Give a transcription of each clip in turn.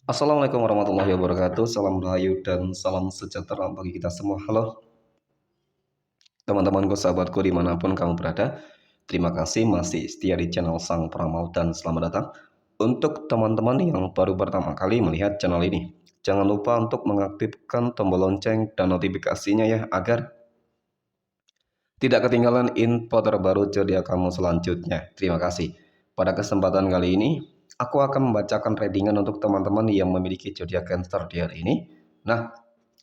Assalamualaikum warahmatullahi wabarakatuh. Salam Rahayu dan salam sejahtera bagi kita semua. Halo teman-temanku, sahabatku dimanapun kamu berada. Terima kasih masih setia di channel Sang Peramal dan selamat datang. Untuk teman-teman yang baru pertama kali melihat channel ini, jangan lupa untuk mengaktifkan tombol lonceng dan notifikasinya ya, agar tidak ketinggalan info terbaru zodiak kamu selanjutnya. Terima kasih. Pada kesempatan kali ini, aku akan membacakan readingan untuk teman-teman yang memiliki zodiak Cancer di hari ini. Nah,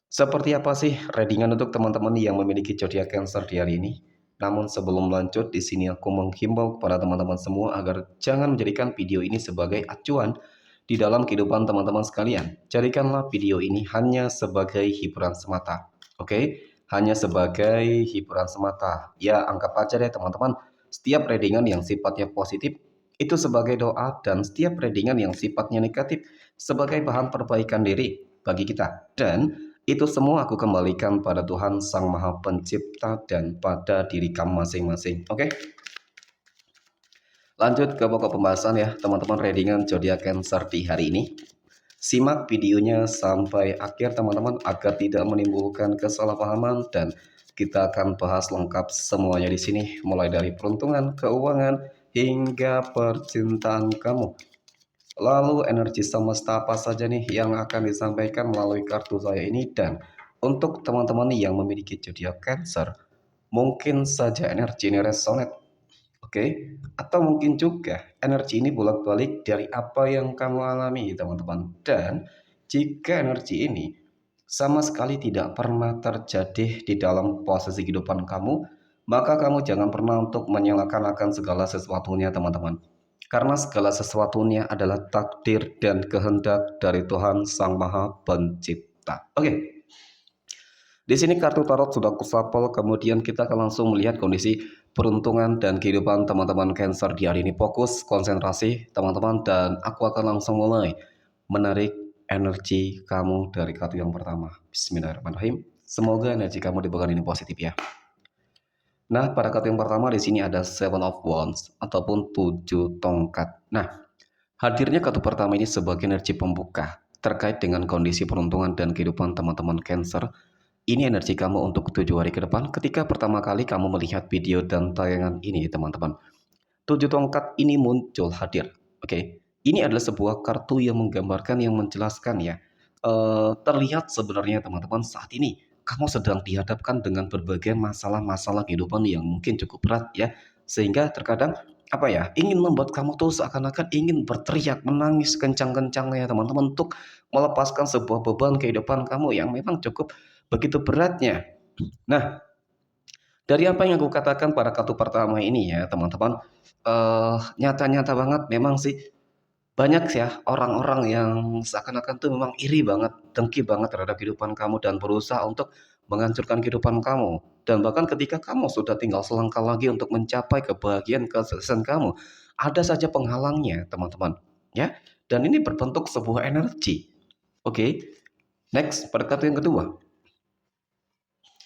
seperti apa sih readingan untuk teman-teman yang memiliki zodiak Cancer di hari ini? Namun sebelum lanjut, di sini aku menghimbau kepada teman-teman semua agar jangan menjadikan video ini sebagai acuan di dalam kehidupan teman-teman sekalian. Jadikanlah video ini hanya sebagai hiburan semata. Oke? Hanya sebagai hiburan semata. Ya, anggap aja deh teman-teman, setiap readingan yang sifatnya positif itu sebagai doa, dan setiap readingan yang sifatnya negatif sebagai bahan perbaikan diri bagi kita. Dan itu semua aku kembalikan pada Tuhan Sang Maha Pencipta dan pada diri kamu masing-masing. Oke? Lanjut ke pokok pembahasan ya, teman-teman, readingan zodiak Cancer di hari ini. Simak videonya sampai akhir teman-teman agar tidak menimbulkan kesalahpahaman, dan kita akan bahas lengkap semuanya di sini, mulai dari peruntungan, keuangan, hingga percintaan kamu. Lalu energi semesta apa saja nih yang akan disampaikan melalui kartu saya ini? Dan untuk teman-teman yang memiliki zodiak Cancer, mungkin saja energi ini resonate, oke? Atau mungkin juga energi ini bolak-balik dari apa yang kamu alami, teman-teman. Dan jika energi ini sama sekali tidak pernah terjadi di dalam posisi kehidupan kamu, maka kamu jangan pernah untuk menyalahkan akan segala sesuatunya, teman-teman. Karena segala sesuatunya adalah takdir dan kehendak dari Tuhan Sang Maha Pencipta. Oke. Di sini kartu tarot sudah kusapel, kemudian kita akan langsung melihat kondisi peruntungan dan kehidupan teman-teman Cancer di hari ini. Fokus, konsentrasi teman-teman, dan aku akan langsung mulai menarik energi kamu dari kartu yang pertama. Bismillahirrahmanirrahim. Semoga energi kamu di bulan ini positif ya. Nah, pada kartu yang pertama di sini ada Seven of Wands ataupun 7 tongkat. Nah, hadirnya kartu pertama ini sebagai energi pembuka terkait dengan kondisi peruntungan dan kehidupan teman-teman Cancer. Ini energi kamu untuk 7 hari ke depan ketika pertama kali kamu melihat video dan tayangan ini, teman-teman. 7 tongkat ini muncul hadir. Oke. Ini adalah sebuah kartu yang menggambarkan, yang menjelaskan ya. Terlihat sebenarnya teman-teman saat ini kamu sedang dihadapkan dengan berbagai masalah-masalah kehidupan yang mungkin cukup berat ya. Sehingga terkadang apa ya, ingin membuat kamu tuh seakan-akan ingin berteriak, menangis kencang-kencangnya teman-teman, untuk melepaskan sebuah beban kehidupan kamu yang memang cukup begitu beratnya. Nah, dari apa yang aku katakan pada kartu pertama ini ya teman-teman, nyata-nyata banget memang sih, banyak ya orang-orang yang seakan-akan tuh memang iri banget, dengki banget terhadap kehidupan kamu dan berusaha untuk menghancurkan kehidupan kamu. Dan bahkan ketika kamu sudah tinggal selangkah lagi untuk mencapai kebahagiaan, kesuksesan kamu, ada saja penghalangnya teman-teman ya. Dan ini berbentuk sebuah energi. Oke, next pada kartu yang kedua.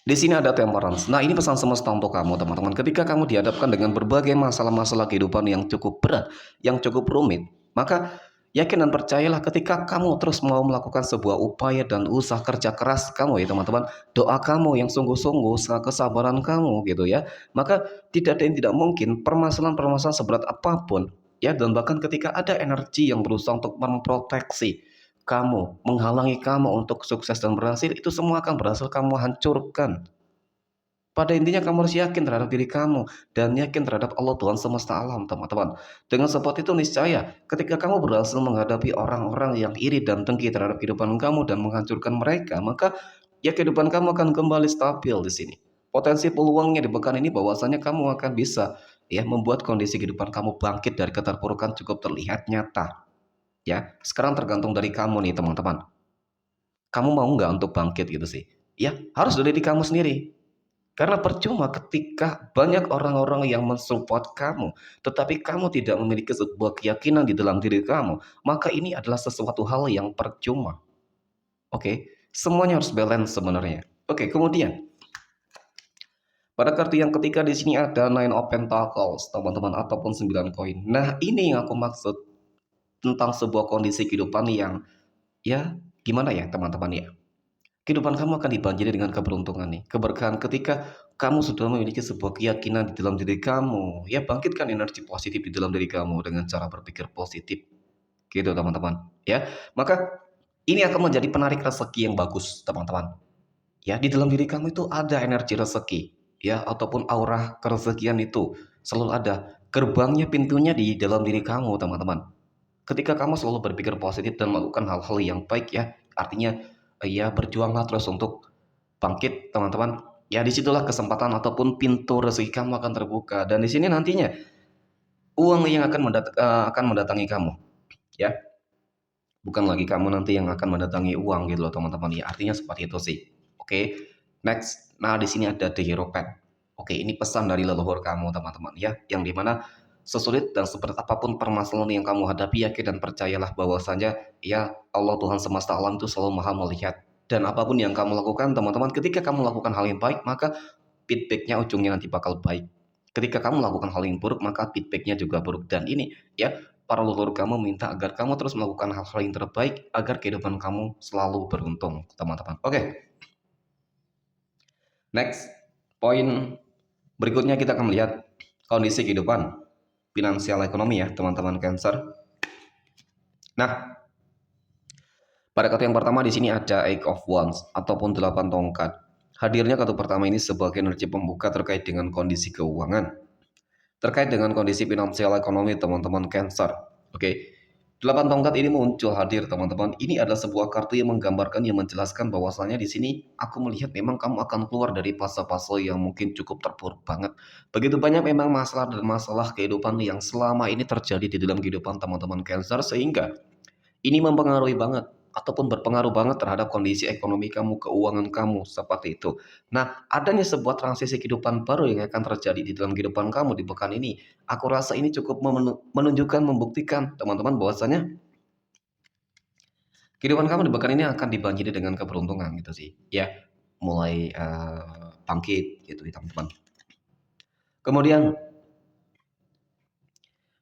Di sini ada temperance. Nah, ini pesan semesta untuk kamu, teman-teman. Ketika kamu dihadapkan dengan berbagai masalah-masalah kehidupan yang cukup berat, yang cukup rumit, maka yakin dan percayalah, ketika kamu terus mau melakukan sebuah upaya dan usaha kerja keras kamu ya, teman-teman, doa kamu yang sungguh-sungguh, kesabaran kamu gitu ya, maka tidak ada yang tidak mungkin, permasalahan-permasalahan seberat apapun ya, dan bahkan ketika ada energi yang berusaha untuk memproteksi kamu, menghalangi kamu untuk sukses dan berhasil, itu semua akan berhasil kamu hancurkan. Pada intinya kamu harus yakin terhadap diri kamu dan yakin terhadap Allah Tuhan semesta alam, teman-teman. Dengan seperti itu niscaya ketika kamu berhasil menghadapi orang-orang yang iri dan dengki terhadap kehidupan kamu dan menghancurkan mereka, maka ya kehidupan kamu akan kembali stabil di sini. Potensi peluangnya di pekan ini bahwasanya kamu akan bisa ya membuat kondisi kehidupan kamu bangkit dari keterpurukan cukup terlihat nyata. Ya, sekarang tergantung dari kamu nih, teman-teman. Kamu mau nggak untuk bangkit gitu sih? Ya, harus dari diri kamu sendiri. Karena percuma ketika banyak orang-orang yang mensupport kamu, tetapi kamu tidak memiliki sebuah keyakinan di dalam diri kamu, maka ini adalah sesuatu hal yang percuma. Oke, semuanya harus balance sebenarnya. Oke, kemudian pada kartu yang ketiga di sini ada Nine of Pentacles, teman-teman, ataupun 9 koin. Nah, ini yang aku maksud tentang sebuah kondisi kehidupan yang ya gimana ya teman-teman ya? Kehidupan kamu akan dibanjiri dengan keberuntungan nih, keberkahan ketika kamu sudah memiliki sebuah keyakinan di dalam diri kamu. Ya bangkitkan energi positif di dalam diri kamu dengan cara berpikir positif, gitu teman-teman. Ya, maka ini akan menjadi penarik rezeki yang bagus, teman-teman. Ya, di dalam diri kamu itu ada energi rezeki, ya, ataupun aura kerezekian itu selalu ada. Gerbangnya, pintunya di dalam diri kamu, teman-teman. Ketika kamu selalu berpikir positif dan melakukan hal-hal yang baik ya, artinya ya berjuanglah terus untuk bangkit, teman-teman. Ya, disitulah kesempatan ataupun pintu rezeki kamu akan terbuka dan di sini nantinya uang yang akan mendatangi kamu, ya. Bukan lagi kamu nanti yang akan mendatangi uang gitu loh teman-teman ya. Artinya seperti itu sih. Oke. Next. Nah, di sini ada The Hero Pen. Oke, ini pesan dari leluhur kamu teman-teman ya, yang dimana sesulit dan seberat apapun permasalahan yang kamu hadapi, yakin dan percayalah bahwasanya ya Allah Tuhan semesta alam itu selalu maha melihat. Dan apapun yang kamu lakukan teman-teman, ketika kamu melakukan hal yang baik, maka feedbacknya ujungnya nanti bakal baik. Ketika kamu melakukan hal yang buruk, maka feedbacknya juga buruk. Dan ini ya, para leluhur kamu minta agar kamu terus melakukan hal-hal yang terbaik agar kehidupan kamu selalu beruntung, teman-teman. Oke, next. Poin berikutnya kita akan melihat kondisi kehidupan finansial ekonomi ya, teman-teman Cancer. Nah, pada kartu yang pertama di sini ada Eight of Wands ataupun 8 tongkat. Hadirnya kartu pertama ini sebagai energi pembuka terkait dengan kondisi keuangan. Terkait dengan kondisi finansial ekonomi teman-teman Cancer. Oke. 8 tongkat ini muncul hadir teman-teman. Ini adalah sebuah kartu yang menggambarkan yang menjelaskan bahwasannya di sini aku melihat memang kamu akan keluar dari fase-fase yang mungkin cukup terpuruk banget. Begitu banyak memang masalah dan masalah kehidupan yang selama ini terjadi di dalam kehidupan teman-teman Cancer sehingga ini mempengaruhi banget ataupun berpengaruh banget terhadap kondisi ekonomi kamu, keuangan kamu, seperti itu. Nah, adanya sebuah transisi kehidupan baru yang akan terjadi di dalam kehidupan kamu di pekan ini, aku rasa ini cukup menunjukkan, membuktikan teman-teman bahwasanya kehidupan kamu di pekan ini akan dibanjiri dengan keberuntungan gitu sih. Ya, mulai bangkit gitu teman-teman. Kemudian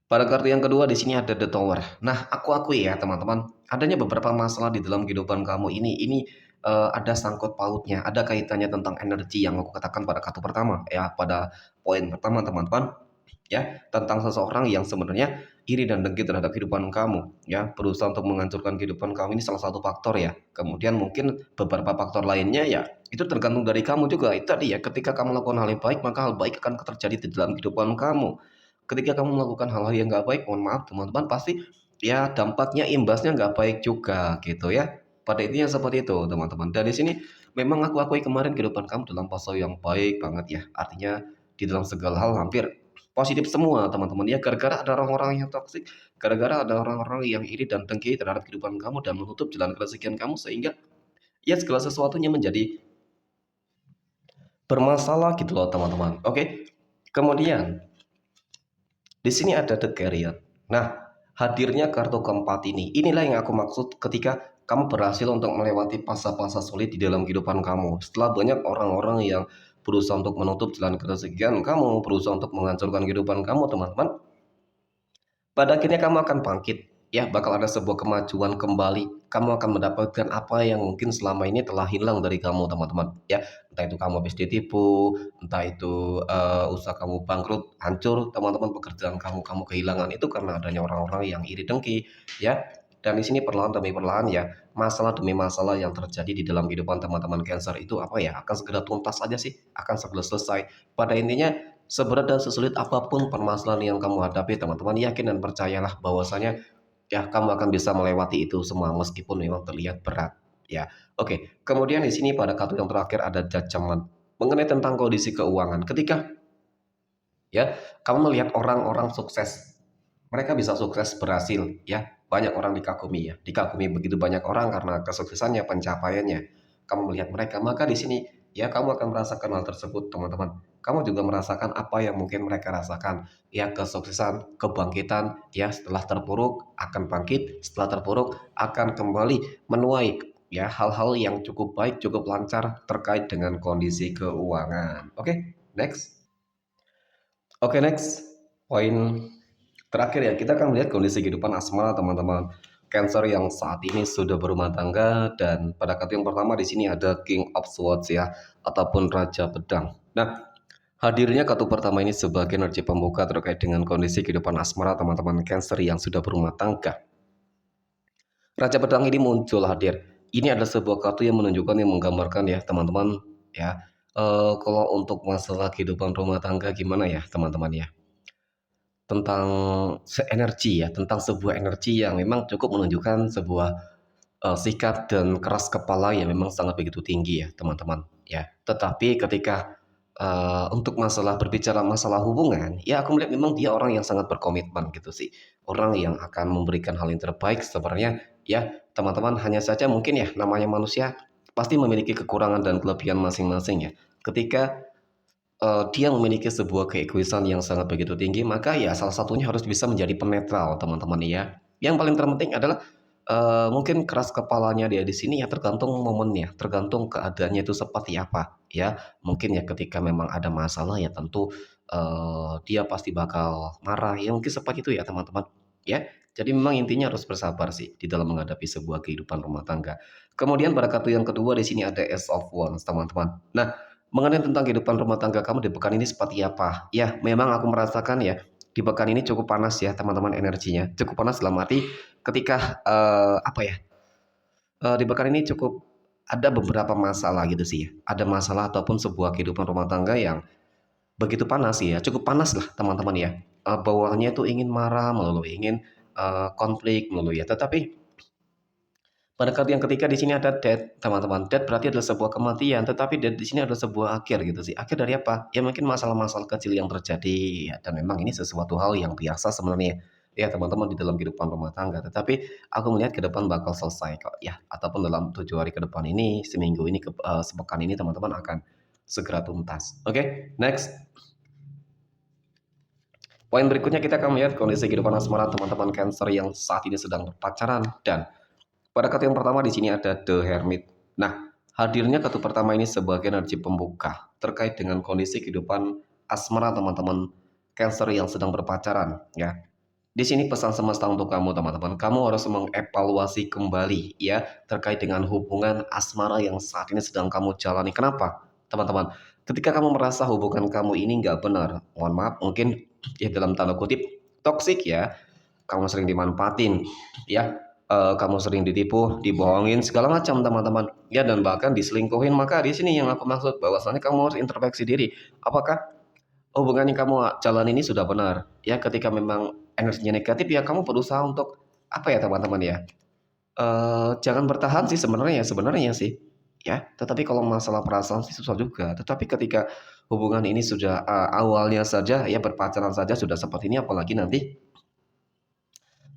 pada kartu yang kedua di sini ada The Tower. Nah, aku akui ya teman-teman, adanya beberapa masalah di dalam kehidupan kamu ini ada sangkut pautnya, ada kaitannya tentang energi yang aku katakan pada kartu pertama ya, pada poin pertama teman-teman ya, tentang seseorang yang sebenarnya iri dan dengki terhadap kehidupan kamu ya, berusaha untuk menghancurkan kehidupan kamu, ini salah satu faktor ya. Kemudian mungkin beberapa faktor lainnya ya itu tergantung dari kamu juga. Itu tadi ya, ketika kamu melakukan hal yang baik maka hal baik akan terjadi di dalam kehidupan kamu. Ketika kamu melakukan hal-hal yang nggak baik, mohon maaf teman-teman, pasti ya dampaknya, imbasnya nggak baik juga gitu ya. Pada intinya seperti itu teman-teman. Dan di sini memang aku akui kemarin kehidupan kamu dalam fase yang baik banget ya. Artinya di dalam segala hal hampir positif semua teman-teman ya, gara-gara ada orang-orang yang toksik, gara-gara ada orang-orang yang iri dan dengki terhadap kehidupan kamu dan menutup jalan keresahan kamu sehingga ya segala sesuatunya menjadi bermasalah gitu loh teman-teman. Oke. Kemudian di sini ada The Carrier. Nah, hadirnya kartu keempat inilah yang aku maksud ketika kamu berhasil untuk melewati fase-fase sulit di dalam kehidupan kamu. Setelah banyak orang-orang yang berusaha untuk menutup jalan keresahan kamu, berusaha untuk menghancurkan kehidupan kamu, teman-teman, pada akhirnya kamu akan bangkit, ya bakal ada sebuah kemajuan kembali. Kamu akan mendapatkan apa yang mungkin selama ini telah hilang dari kamu, teman-teman. Ya, entah itu kamu habis ditipu, entah itu usaha kamu bangkrut, hancur, teman-teman, pekerjaan kamu kehilangan itu karena adanya orang-orang yang iri dengki, ya. Dan di sini perlahan demi perlahan ya, masalah demi masalah yang terjadi di dalam kehidupan teman-teman Cancer itu apa ya, akan segera tuntas aja sih, akan segera selesai. Pada intinya seberat dan sesulit apapun permasalahan yang kamu hadapi, teman-teman, yakin dan percayalah bahwasanya ya kamu akan bisa melewati itu semua meskipun memang terlihat berat. Ya, oke. Kemudian di sini pada kartu yang terakhir ada Judgment mengenai tentang kondisi keuangan. Ketika ya kamu melihat orang-orang sukses, mereka bisa sukses berhasil ya, banyak orang dikagumi ya, dikagumi begitu banyak orang karena kesuksesannya, pencapaiannya. Kamu melihat mereka, maka di sini ya kamu akan merasakan hal tersebut teman-teman. Kamu juga merasakan apa yang mungkin mereka rasakan, ya kesuksesan, kebangkitan, ya setelah terpuruk akan bangkit, setelah terpuruk akan kembali menuai ya hal-hal yang cukup baik, cukup lancar terkait dengan kondisi keuangan. Oke, next. Oke, next. Poin terakhir ya, kita akan melihat kondisi kehidupan asmara teman-teman. Cancer yang saat ini sudah berumah tangga, dan pada kartu yang pertama di sini ada King of Swords ya, ataupun Raja Pedang. Nah, hadirnya kartu pertama ini sebagai energi pembuka terkait dengan kondisi kehidupan asmara teman-teman Cancer yang sudah berumah tangga. Raja Pedang ini muncul hadir. Ini adalah sebuah kartu yang menunjukkan, yang menggambarkan ya teman-teman ya. Kalau untuk masalah kehidupan rumah tangga gimana ya teman-teman ya, tentang energi ya, tentang sebuah energi yang memang cukup menunjukkan sebuah sikap dan keras kepala yang memang sangat begitu tinggi ya teman-teman ya. Tetapi ketika untuk masalah berbicara masalah hubungan, ya aku melihat memang dia orang yang sangat berkomitmen gitu sih. Orang yang akan memberikan hal yang terbaik sebenarnya ya teman-teman. Hanya saja mungkin ya namanya manusia pasti memiliki kekurangan dan kelebihan masing-masing ya. Ketika dia memiliki sebuah keegoisan yang sangat begitu tinggi, maka ya salah satunya harus bisa menjadi penetral teman-teman ya. Yang paling terpenting adalah mungkin keras kepalanya dia di sini ya, tergantung momennya, tergantung keadaannya itu seperti apa ya. Mungkin ya ketika memang ada masalah ya tentu dia pasti bakal marah ya, mungkin seperti itu ya teman-teman ya. Jadi memang intinya harus bersabar sih di dalam menghadapi sebuah kehidupan rumah tangga. Kemudian pada kartu yang kedua di sini ada Ace of Wands teman-teman. Nah, mengenai tentang kehidupan rumah tangga kamu di pekan ini seperti apa? Ya, memang aku merasakan ya, di pekan ini cukup panas ya teman-teman energinya. Cukup panas dalam arti ketika apa ya? Di pekan ini cukup ada beberapa masalah gitu sih ya. Ada masalah ataupun sebuah kehidupan rumah tangga yang begitu panas ya, cukup panas lah teman-teman ya. Bawaannya tuh ingin marah melulu, ingin konflik melulu ya. Tetapi pada kartu yang ketiga di sini ada death, teman-teman. Death berarti adalah sebuah kematian, tetapi death di sini adalah sebuah akhir gitu sih. Akhir dari apa? Ya mungkin masalah-masalah kecil yang terjadi ya, dan memang ini sesuatu hal yang biasa sebenarnya ya teman-teman di dalam kehidupan rumah tangga. Tetapi aku melihat ke depan bakal selesai kok ya, ataupun dalam 7 hari ke depan ini, seminggu ini, sepekan ini teman-teman akan segera tuntas. Oke, next. Poin berikutnya kita akan melihat kondisi kehidupan asmara teman-teman Cancer yang saat ini sedang berpacaran, dan pada kartu yang pertama di sini ada The Hermit. Nah, hadirnya kartu pertama ini sebagai energi pembuka terkait dengan kondisi kehidupan asmara teman-teman Cancer yang sedang berpacaran ya. Di sini pesan semesta untuk kamu teman-teman. Kamu harus mengevaluasi kembali ya terkait dengan hubungan asmara yang saat ini sedang kamu jalani. Kenapa? Teman-teman, ketika kamu merasa hubungan kamu ini nggak benar, mohon maaf, mungkin ya dalam tanda kutip toksik ya, kamu sering dimanfaatin ya, kamu sering ditipu, dibohongin segala macam teman-teman ya, dan bahkan diselingkuhin. Maka di sini yang aku maksud bahwasanya kamu harus introspeksi diri, apakah hubungan yang kamu jalan ini sudah benar ya. Ketika memang energinya negatif ya kamu berusaha untuk apa ya teman-teman ya, jangan bertahan sih sebenarnya sih ya. Tetapi kalau masalah perasaan sih susah juga. Tetapi ketika hubungan ini sudah awalnya saja ya berpacaran saja sudah seperti ini, apalagi nanti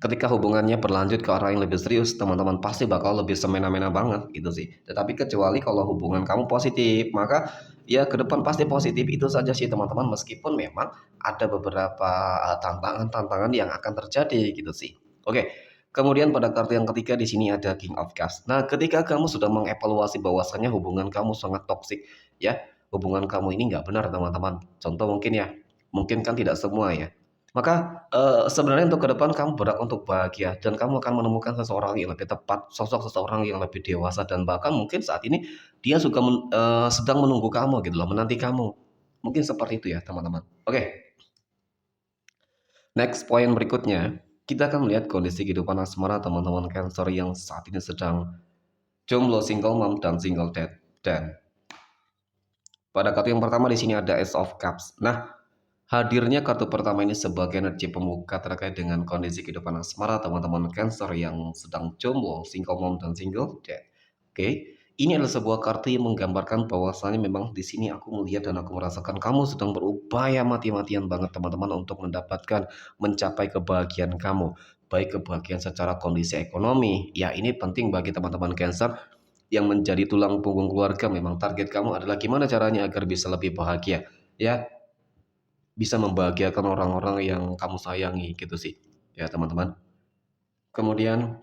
ketika hubungannya berlanjut ke arah yang lebih serius, teman-teman pasti bakal lebih semena-mena banget gitu sih. Tetapi kecuali kalau hubungan kamu positif, maka ya ke depan pasti positif itu saja sih teman-teman. Meskipun memang ada beberapa tantangan-tantangan yang akan terjadi gitu sih. Oke. Kemudian pada kartu yang ketiga di sini ada King of Cups. Nah, ketika kamu sudah mengevaluasi bahwasannya hubungan kamu sangat toksik, ya, hubungan kamu ini nggak benar teman-teman. Contoh mungkin ya, mungkin kan tidak semua ya. Maka, sebenarnya untuk ke depan kamu berhak untuk bahagia, dan kamu akan menemukan seseorang yang lebih tepat, sosok seseorang yang lebih dewasa, dan bahkan mungkin saat ini dia juga sedang menunggu kamu gitu loh, menanti kamu. Mungkin seperti itu ya teman-teman. Oke, next poin berikutnya, kita akan melihat kondisi kehidupan asmara teman-teman Cancer yang saat ini sedang jomblo, single mom, dan single dad. Dan pada kartu yang pertama di sini ada Ace of Cups. Nah, hadirnya kartu pertama ini sebagai energi pembuka terkait dengan kondisi kehidupan asmara teman-teman Cancer yang sedang jomblo, single mom, dan single dad. Oke, ini adalah sebuah kartu yang menggambarkan bahwasannya memang di sini aku melihat dan aku merasakan kamu sedang berupaya mati-matian banget teman-teman untuk mendapatkan, mencapai kebahagiaan kamu. Baik kebahagiaan secara kondisi ekonomi, ya ini penting bagi teman-teman Cancer yang menjadi tulang punggung keluarga. Memang target kamu adalah gimana caranya agar bisa lebih bahagia, ya, bisa membahagiakan orang-orang yang kamu sayangi gitu sih ya teman-teman. Kemudian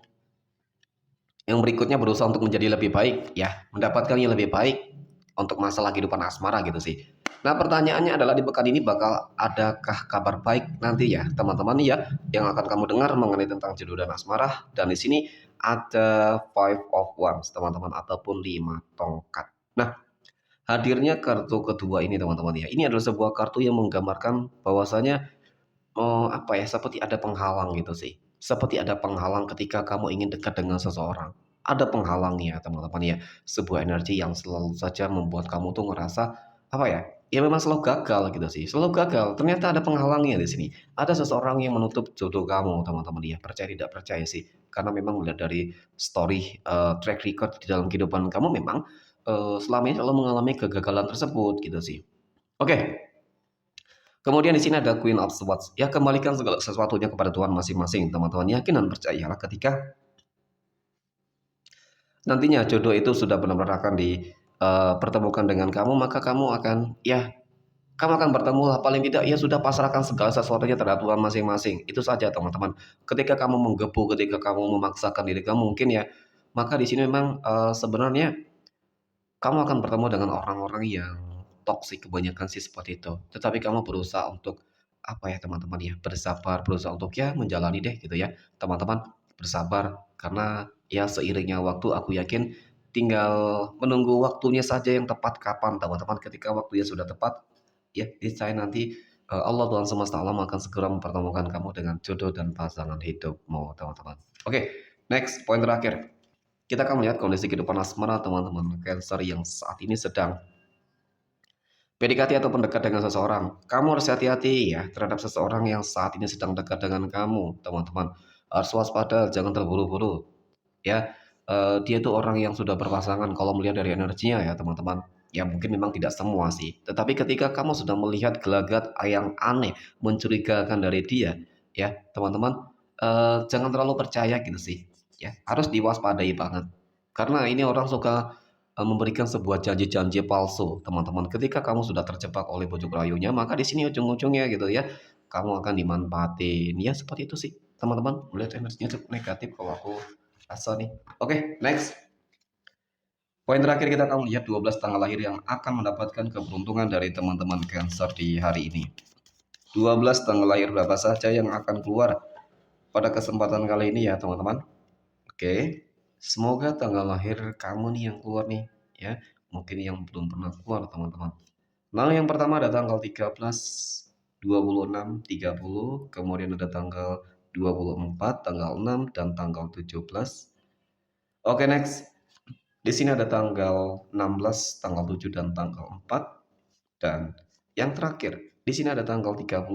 yang berikutnya berusaha untuk menjadi lebih baik ya, mendapatkan yang lebih baik untuk masalah kehidupan asmara gitu sih. Nah, pertanyaannya adalah di pekan ini bakal adakah kabar baik nanti ya, teman-teman ya, yang akan kamu dengar mengenai tentang jodoh dan asmara. Dan di sini ada Five of Wands, teman-teman, ataupun 5 tongkat. Nah, hadirnya kartu kedua ini, teman-teman ya, ini adalah sebuah kartu yang menggambarkan bahwasanya apa ya, seperti ada penghalang gitu sih. Seperti ada penghalang ketika kamu ingin dekat dengan seseorang. Ada penghalangnya, teman-teman ya. Sebuah energi yang selalu saja membuat kamu tuh ngerasa apa ya? Ya memang selalu gagal gitu sih. Selalu gagal. Ternyata ada penghalangnya di sini. Ada seseorang yang menutup jodoh kamu, teman-teman ya. Percaya tidak percaya sih. Karena memang melihat dari story track record di dalam kehidupan kamu memang selama ini selalu mengalami kegagalan tersebut gitu sih. Oke, kemudian di sini ada Queen of Swords. Ya, kembalikan segala sesuatunya kepada Tuhan masing-masing, teman-teman. Yakin dan percayalah ketika nantinya jodoh itu sudah benar-benar akan dipertemukan dengan kamu, maka kamu akan bertemu lah, paling tidak ya sudah pasrahkan segala sesuatunya terhadap Tuhan masing-masing. Itu saja, teman-teman. Ketika kamu menggebu, ketika kamu memaksakan diri kamu mungkin ya, maka di sini memang sebenarnya kamu akan bertemu dengan orang-orang yang toksik, kebanyakan sih seperti itu. Tetapi kamu berusaha untuk, apa ya teman-teman ya, bersabar, berusaha untuk ya menjalani deh gitu ya, teman-teman. Bersabar, karena ya seiringnya waktu aku yakin tinggal menunggu waktunya saja yang tepat kapan, teman-teman. Ketika waktunya sudah tepat, ya niscaya nanti Allah Tuhan semesta alam akan segera mempertemukan kamu dengan jodoh dan pasangan hidupmu, teman-teman. Oke, next, poin terakhir. Kita akan melihat kondisi kehidupan asmara teman-teman Cancer yang saat ini sedang PDKT ataupun dekat dengan seseorang. Kamu harus hati-hati ya terhadap seseorang yang saat ini sedang dekat dengan kamu, teman-teman. Harus waspada, jangan terburu-buru. Ya, dia itu orang yang sudah berpasangan kalau melihat dari energinya ya, teman-teman. Ya mungkin memang tidak semua sih. Tetapi ketika kamu sudah melihat gelagat yang aneh, mencurigakan dari dia, ya, teman-teman, jangan terlalu percaya gitu sih. Ya, harus diwaspadai banget. Karena ini orang suka memberikan sebuah janji-janji palsu, teman-teman. Ketika kamu sudah terjebak oleh bujuk rayunya, maka di sini ujung-ujungnya gitu ya, kamu akan dimanfaatin. Ya seperti itu sih, teman-teman. Melihat energinya cukup negatif kalau aku rasa nih. Oke, next. Poin terakhir kita akan lihat 12 tanggal lahir yang akan mendapatkan keberuntungan dari teman-teman Cancer di hari ini. 12 tanggal lahir berapa saja yang akan keluar pada kesempatan kali ini ya, teman-teman. Oke, semoga tanggal lahir kamu nih yang keluar nih ya. Mungkin yang belum pernah keluar, teman-teman. Nah, yang pertama ada tanggal 13, 26, 30, kemudian ada tanggal 24, tanggal 6 dan tanggal 17. Oke, next. Di sini ada tanggal 16, tanggal 7 dan tanggal 4. Dan yang terakhir, di sini ada tanggal 31,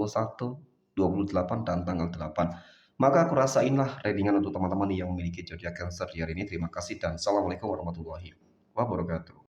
28 dan tanggal 8. Maka aku rasainlah readingan untuk teman-teman yang memiliki zodiak Cancer di hari ini. Terima kasih dan assalamualaikum warahmatullahi wabarakatuh.